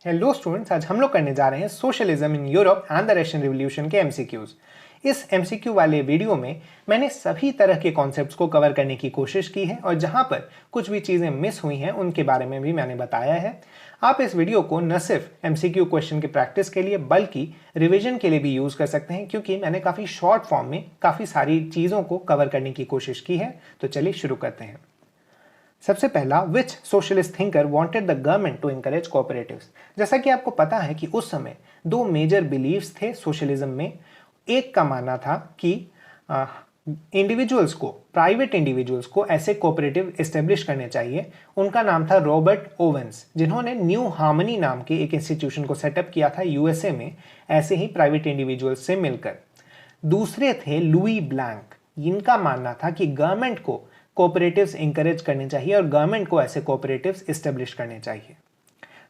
Hello students, आज हम लोग करने जा रहे हैं socialism in Europe and the Russian revolution के एमसीक्यूज। इस एमसीक्यू वाले वीडियो में मैंने सभी तरह के कॉन्सेप्ट्स को कवर करने की कोशिश की है और जहां पर कुछ भी चीज़ें मिस हुई हैं उनके बारे में भी मैंने बताया है। आप इस वीडियो को न सिर्फ एमसीक्यू क्वेश्चन की प्रैक्टिस के लिए बल्कि रिविजन के लिए भी यूज़ कर सकते हैं, क्योंकि मैंने काफ़ी शॉर्ट फॉर्म में काफ़ी सारी चीज़ों को कवर करने की कोशिश की है। तो चलिए शुरू करते हैं। सबसे पहला, which socialist thinker wanted the government to encourage cooperatives. जैसा कि आपको पता है कि उस समय दो मेजर बिलीव्स थे सोशलिज्म में। एक का मानना था कि इंडिविजुअल्स को, प्राइवेट इंडिविजुअल्स को ऐसे कोऑपरेटिव एस्टेब्लिश करने चाहिए। उनका नाम था रॉबर्ट ओवेंस, जिन्होंने न्यू हार्मनी नाम के एक इंस्टीट्यूशन को सेटअप किया था यूएसए में, ऐसे ही प्राइवेट इंडिविजुअल्स से मिलकर। दूसरे थे लुई ब्लैंक। इनका मानना था कि गवर्नमेंट को कोऑपरेटिव्स इंकरेज करने चाहिए और गवर्नमेंट को ऐसे कोऑपरेटिव्स एस्टेब्लिश करने चाहिए।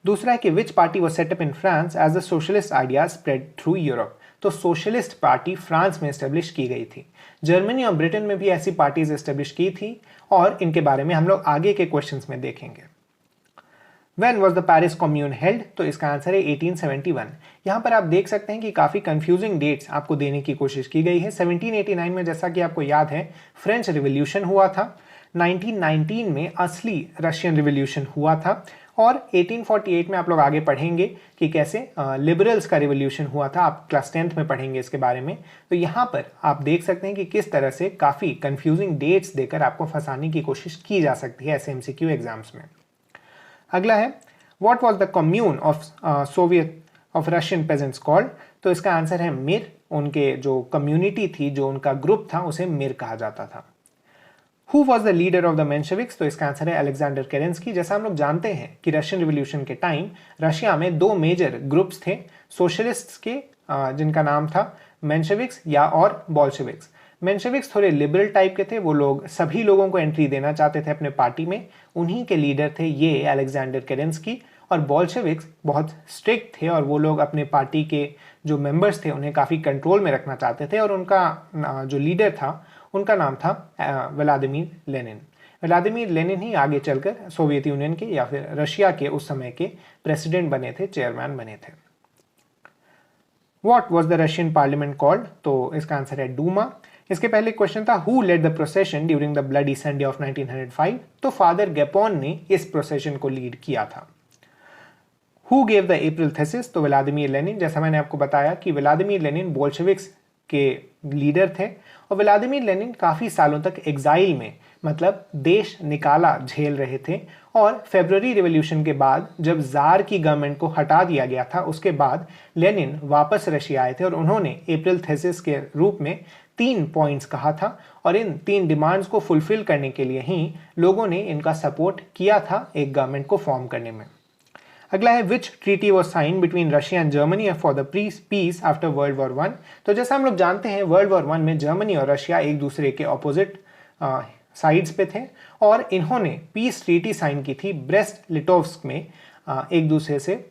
दूसरा है कि which party was set up in France as the socialist idea spread through Europe. तो सोशलिस्ट पार्टी फ्रांस में एस्टेब्लिश की गई थी। जर्मनी और ब्रिटेन में भी ऐसी पार्टीज एस्टेब्लिश की थी और इनके बारे में हम लोग आगे के क्वेश्चंस में देखेंगे। When was the Paris Commune held? तो इसका आंसर है 1871। यहाँ पर आप देख सकते हैं कि काफ़ी कंफ्यूजिंग डेट्स आपको देने की कोशिश की गई है। 1789 में, जैसा कि आपको याद है, फ्रेंच रिवॉल्यूशन हुआ था। 1919 में असली रशियन रिवॉल्यूशन हुआ था और 1848 में आप लोग आगे पढ़ेंगे कि कैसे लिबरल्स का रिवॉल्यूशन हुआ था। आप क्लास 10th में पढ़ेंगे इसके बारे में। तो यहाँ पर आप देख सकते हैं कि किस तरह से काफ़ी कंफ्यूजिंग डेट्स देकर आपको फंसाने की कोशिश की जा सकती है ऐसे एमसीक्यू एग्जाम्स में। अगला है, what was the commune of Soviet of Russian pageants called. तो इसका आंसर है मिर। उनके जो कम्युनिटी थी, जो उनका ग्रुप था, उसे मिर कहा जाता था। Who was the leader of the Mensheviks. तो इसका आंसर है अलेक्जेंडर केरेंस्की। जैसा हम लोग जानते हैं कि रशियन रिवॉल्यूशन के टाइम रशिया में दो मेजर ग्रुप्स थे सोशलिस्ट्स के, जिनका नाम था मेंशेविक्स या और बॉल्शेविक्स। मेंशेविक्स थोड़े लिबरल टाइप के थे, वो लोग सभी लोगों को एंट्री देना चाहते थे अपने पार्टी में। उन्हीं के लीडर थे ये अलेक्जेंडर केरेंस्की। और बॉल्शेविक्स बहुत स्ट्रिक्ट थे और वो लोग अपने पार्टी के जो मेंबर्स थे उन्हें काफ़ी कंट्रोल में रखना चाहते थे और उनका जो लीडर था उनका नाम था व्लादिमीर लेनिन। व्लादिमीर लेनिन ही आगे चलकर सोवियत यूनियन के या फिर रशिया के उस समय के प्रेसिडेंट बने थे, चेयरमैन बने थे। What was the Russian parliament called? तो इसका आंसर है डूमा। इसके पहले क्वेश्चन था who led the procession during the bloody Sunday of 1905। तो फादर गैपोन ने इस प्रोसेशन को लीड किया था। Who gave the April thesis. तो व्लादिमीर लेनिन। जैसा मैंने आपको बताया कि व्लादिमीर लेनिन बोल्शेविक्स के लीडर थे और व्लादिमीर लेनिन काफ़ी सालों तक एग्जाइल में, मतलब देश निकाला, झेल रहे थे। और फरवरी रिवॉल्यूशन के बाद जब जार की गवर्नमेंट को हटा दिया गया था, उसके बाद लेनिन वापस रशिया आए थे और उन्होंने अप्रैल थीसिस के रूप में 3 पॉइंट्स कहा था और इन 3 डिमांड्स को फुलफिल करने के लिए ही लोगों ने इनका सपोर्ट किया था एक गवर्नमेंट को फॉर्म करने में। अगला है which treaty was signed between Russia and Germany for the peace after World War 1। तो जैसा हम लोग जानते हैं वर्ल्ड वॉर 1 में जर्मनी और रशिया एक दूसरे के ऑपोजिट साइड्स पे थे और इन्होंने पीस ट्रीटी साइन की थी ब्रेस्ट लिटोव्स्क में, एक दूसरे से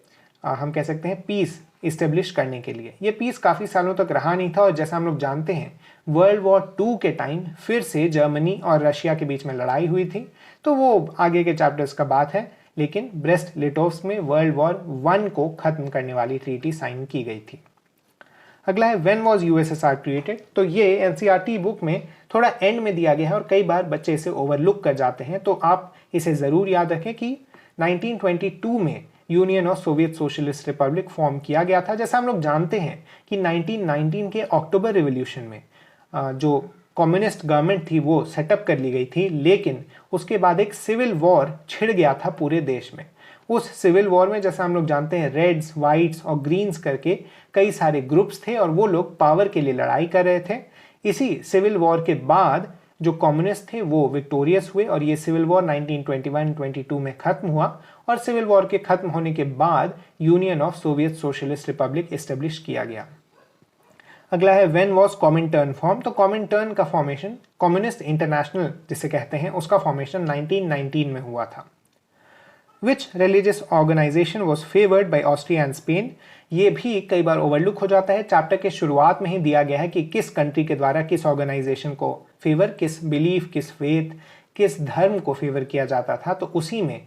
हम कह सकते हैं पीस इस्टेब्लिश करने के लिए। ये पीस काफ़ी सालों तक रहा नहीं था और जैसा हम लोग जानते हैं वर्ल्ड वॉर 2 के टाइम फिर से जर्मनी और रशिया के बीच में लड़ाई हुई थी। तो वो आगे के चैप्टर्स का बात है, लेकिन ब्रेस्ट लिटोव्स्क में वर्ल्ड वॉर 1 को खत्म करने वाली ट्रीटी साइन की गई थी। अगला है व्हेन वाज यूएसएसआर क्रिएटेड। तो ये एनसीईआरटी बुक में थोड़ा एंड में दिया गया है और कई बार बच्चे इसे ओवरलुक कर जाते हैं, तो आप इसे ज़रूर याद रखें कि 1922 में union of Soviet socialist Republic form किया गया था। जैसा हम लोग जानते हैं कि 1919 के अक्टूबर रिवॉल्यूशन में जो कम्युनिस्ट गवर्नमेंट थी वो सेटअप कर ली गई थी, लेकिन उसके बाद एक सिविल वॉर छिड़ गया था पूरे देश में। उस सिविल वॉर में, जैसा हम लोग जानते हैं, रेड्स, वाइट्स और ग्रीन्स करके कई सारे ग्रुप्स थे और वो लोग पावर के लिए लड़ाई कर रहे थे। इसी सिविल वॉर के बाद जो कम्युनिस्ट थे वो विक्टोरियस हुए और ये सिविल वॉर 1921-22 में खत्म हुआ और सिविल वॉर के खत्म होने के बाद union of Soviet socialist Republic establish किया गया। अगला है व्हेन वाज कॉमिनटर्न फॉर्म। तो कॉमिनटर्न का फॉर्मेशन, कम्युनिस्ट इंटरनेशनल जिसे कहते हैं, उसका फॉर्मेशन 1919 में हुआ था। Which religious organisation was favoured by Austria and Spain. ये भी कई बार ओवरलुक हो जाता है। चैप्टर के शुरुआत में ही दिया गया है कि किस कंट्री के द्वारा किस ऑर्गेनाइजेशन को फेवर, किस बिलीफ, किस फेथ, किस धर्म को फेवर किया जाता था। तो उसी में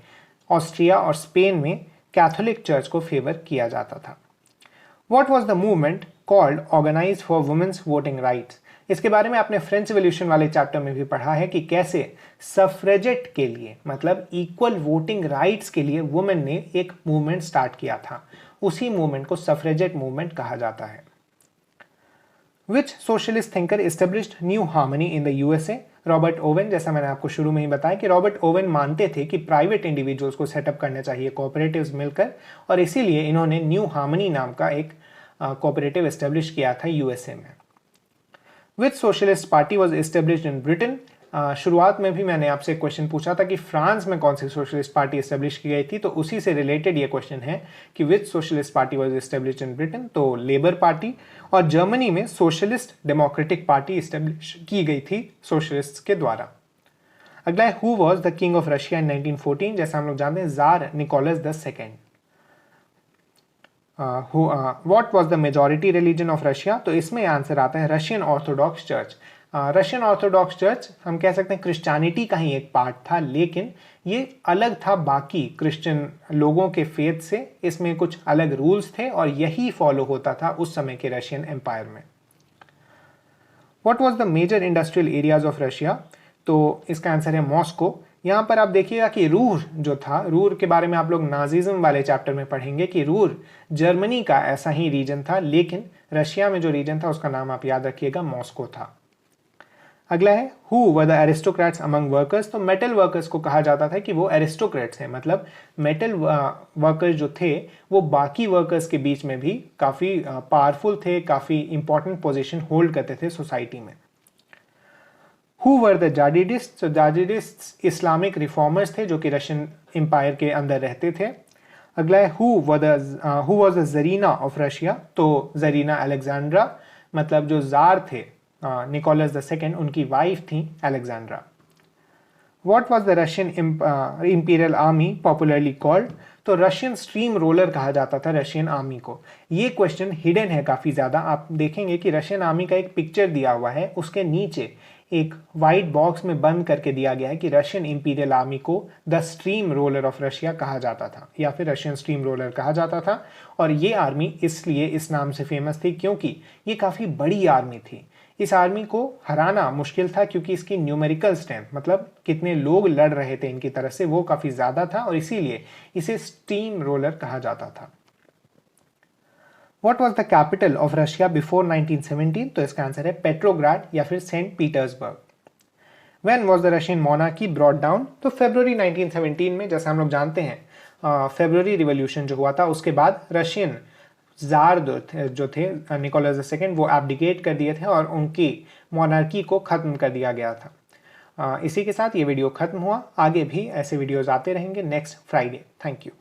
ऑस्ट्रिया और स्पेन में कैथोलिक चर्च को फेवर किया जाता था। What was the movement called Organized for Women's Voting Rights? इसके बारे में आपने फ्रेंच रिवॉल्यूशन वाले चैप्टर में भी पढ़ा है कि कैसे सफ्रेजेट के लिए मतलब इक्वल वोटिंग राइट्स के लिए वुमेन ने एक मूवमेंट स्टार्ट किया था। उसी मूवमेंट को सफ्रेजेट मूवमेंट कहा जाता है। Which socialist thinker established New Harmony in the USA? Robert oven. जैसा मैंने आपको शुरू में ही बताया कि रॉबर्ट ओवन मानते थे कि प्राइवेट इंडिविजुअल्स को सेटअप करना चाहिए कोऑपरेटिव्स मिलकर, और इसीलिए इन्होंने न्यू हार्मनी नाम का एक कोऑपरेटिव एस्टेब्लिश किया था यूएसए में। Which socialist party was established in Britain? शुरुआत में भी मैंने आपसे क्वेश्चन पूछा था कि फ्रांस में कौन सी सोशलिस्ट पार्टी एस्टेब्लिश की गई थी, तो उसी से रिलेटेड ये क्वेश्चन है कि which socialist party was established in Britain, तो लेबर पार्टी। और जर्मनी में सोशलिस्ट डेमोक्रेटिक पार्टी एस्टेब्लिश की गई थी सोशलिस्ट के द्वारा। अगला है who was the king of Russia in 1914? जैसा हम लोग जानते हैं Tsar Nicholas the second. What was the majority religion of Russia? तो इसमें आंसर आता है Russian Orthodox Church. Russian Orthodox Church हम कह सकते हैं क्रिश्चियनिटी का ही एक पार्ट था, लेकिन ये अलग था बाकी क्रिश्चियन लोगों के फेथ से। इसमें कुछ अलग रूल्स थे और यही फॉलो होता था उस समय के रशियन एम्पायर में। What was the major industrial areas of Russia? तो इसका आंसर है मॉस्को। यहाँ पर आप देखिएगा कि रूर जो था, रूर के बारे में आप लोग नाजिज्म वाले चैप्टर में पढ़ेंगे कि रूर जर्मनी का ऐसा ही रीजन था, लेकिन रशिया में जो रीजन था उसका नाम आप याद रखिएगा मॉस्को था। अगला है who were the aristocrats among workers? तो मेटल वर्कर्स को कहा जाता था कि वो एरिस्टोक्रेट्स हैं, मतलब मेटल वर्कर्स जो थे वो बाकी वर्कर्स के बीच में भी काफ़ी पावरफुल थे, काफ़ी इंपॉर्टेंट पोजीशन होल्ड करते थे सोसाइटी में। Who were the Jadidists? तो जाडिडिस्ट इस्लामिक रिफॉर्मर्स थे जो कि रशियन एम्पायर के अंदर रहते थे। अगला है who was the Zarina of Russia? तो जरीना अलेक्जेंड्रा, मतलब जो जार थे निकोलस द सेकेंड, उनकी वाइफ थी Alexandra. What was the Russian imperial army popularly called? तो रशियन स्ट्रीम रोलर कहा जाता था रशियन आर्मी को। ये क्वेश्चन हिडन है काफ़ी ज़्यादा। आप देखेंगे कि रशियन आर्मी का एक पिक्चर दिया हुआ है, उसके नीचे एक वाइट बॉक्स में बंद करके दिया गया है कि रशियन इंपीरियल आर्मी को the stream roller of Russia कहा जाता था, या फिर रशियन स्ट्रीम रोलर कहा जाता था। और ये आर्मी इसलिए इस नाम से फेमस थी क्योंकि ये काफ़ी बड़ी आर्मी थी। इस आर्मी को हराना मुश्किल था क्योंकि इसकी न्यूमेरिकल स्ट्रेंथ, मतलब कितने लोग लड़ रहे थे इनकी तरफ से, वो काफ़ी ज़्यादा था और इसीलिए इसे स्टीम रोलर कहा जाता था। What was the capital of Russia before 1917? तो इसका आंसर है पेट्रोग्राड या फिर Saint Petersburg. When was the Russian monarchy brought down? तो फरवरी 1917 में, जैसा हम लोग जानते हैं फरवरी रिवॉल्यूशन जो हुआ था उसके बाद रशियन जार जो थे निकोलस II वो एब्डिकेट कर दिए थे और उनकी मोनार्की को ख़त्म कर दिया गया था। इसी के साथ ये वीडियो ख़त्म हुआ। आगे भी ऐसे वीडियोज़ आते रहेंगे नेक्स्ट फ्राइडे। Thank you.